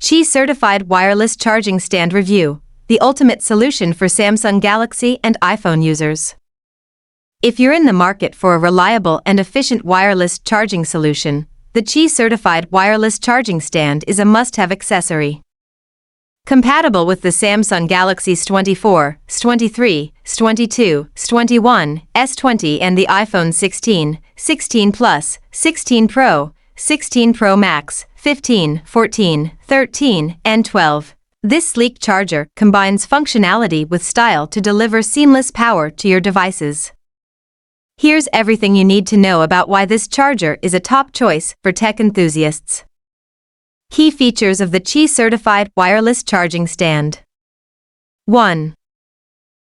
Qi Certified Wireless Charging Stand Review, the ultimate solution for Samsung Galaxy and iPhone users. If you're in the market for a reliable and efficient wireless charging solution, the Qi Certified Wireless Charging Stand is a must-have accessory. Compatible with the Samsung Galaxy S24, S23, S22, S21, S20 and the iPhone 16, 16 Plus, 16 Pro, 16 Pro Max, 15, 14, 13, and 12. This sleek charger combines functionality with style to deliver seamless power to your devices. Here's everything you need to know about why this charger is a top choice for tech enthusiasts. Key features of the Qi Certified Wireless Charging Stand. 1.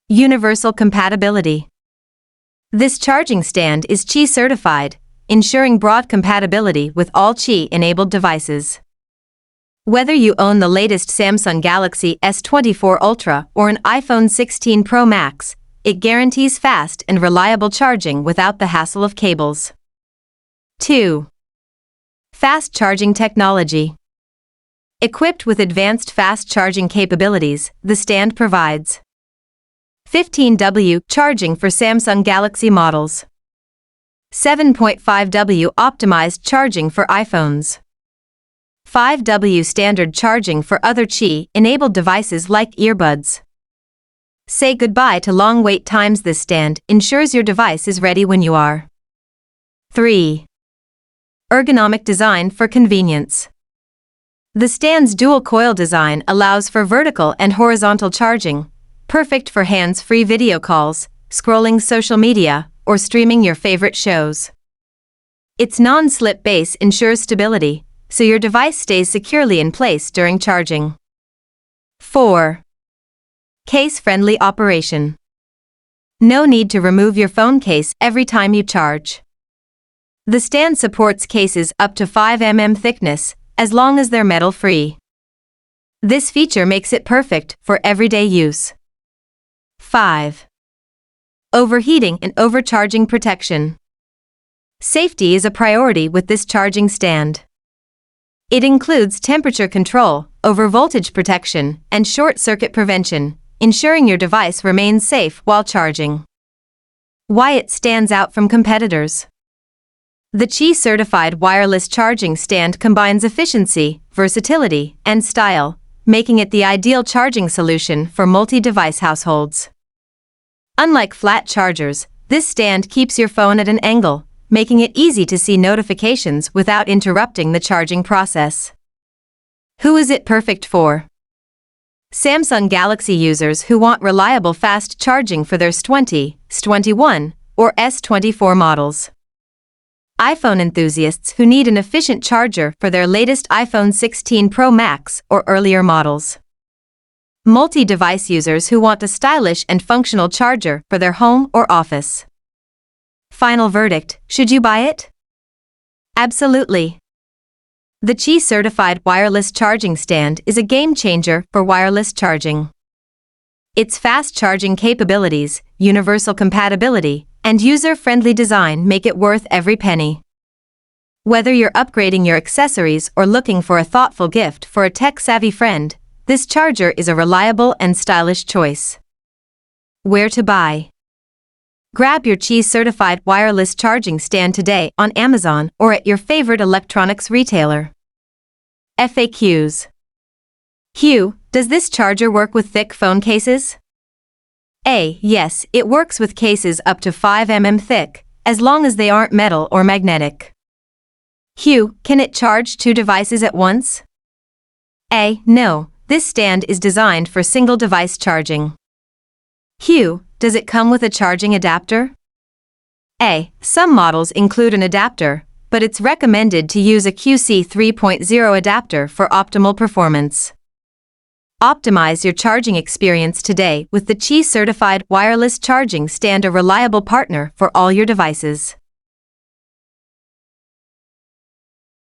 Universal compatibility. This charging stand is Qi certified, ensuring broad compatibility with all Qi-enabled devices. Whether you own the latest Samsung Galaxy S24 Ultra or an iPhone 16 Pro Max, it guarantees fast and reliable charging without the hassle of cables. 2. Fast charging technology. Equipped with advanced fast charging capabilities, the stand provides 15W charging for Samsung Galaxy models, 7.5W optimized charging for iPhones, 5W standard charging for other Qi-enabled devices like earbuds. Say goodbye to long wait times. This stand ensures your device is ready when you are. 3. Ergonomic design for convenience. The stand's dual-coil design allows for vertical and horizontal charging, perfect for hands-free video calls, scrolling social media, or streaming your favorite shows. Its non-slip base ensures stability, so your device stays securely in place during charging. 4. Case-friendly operation. No need to remove your phone case every time you charge. The stand supports cases up to 5 mm thickness, as long as they're metal-free. This feature makes it perfect for everyday use. 5. Overheating and overcharging protection. Safety is a priority with this charging stand. It includes temperature control, overvoltage protection, and short-circuit prevention, ensuring your device remains safe while charging. Why it stands out from competitors. The Qi Certified Wireless Charging Stand combines efficiency, versatility, and style, making it the ideal charging solution for multi-device households. Unlike flat chargers, this stand keeps your phone at an angle, making it easy to see notifications without interrupting the charging process. Who is it perfect for? Samsung Galaxy users who want reliable fast charging for their S20, S21, or S24 models. iPhone enthusiasts who need an efficient charger for their latest iPhone 16 Pro Max or earlier models. Multi-device users who want a stylish and functional charger for their home or office. Final verdict, should you buy it? Absolutely. The Qi Certified Wireless Charging Stand is a game-changer for wireless charging. Its fast charging capabilities, universal compatibility, and user-friendly design make it worth every penny. Whether you're upgrading your accessories or looking for a thoughtful gift for a tech-savvy friend, this charger is a reliable and stylish choice. Where to buy? Grab your Qi Certified Wireless Charging Stand today on Amazon or at your favorite electronics retailer. FAQs. Q. Does this charger work with thick phone cases? A. Yes, it works with cases up to 5 mm thick, as long as they aren't metal or magnetic. Q. Can it charge 2 devices at once? A. No, this stand is designed for single device charging. Q. Does it come with a charging adapter? A. Some models include an adapter, but it's recommended to use a QC 3.0 adapter for optimal performance. Optimize your charging experience today with the Qi Certified Wireless Charging Stand, a reliable partner for all your devices.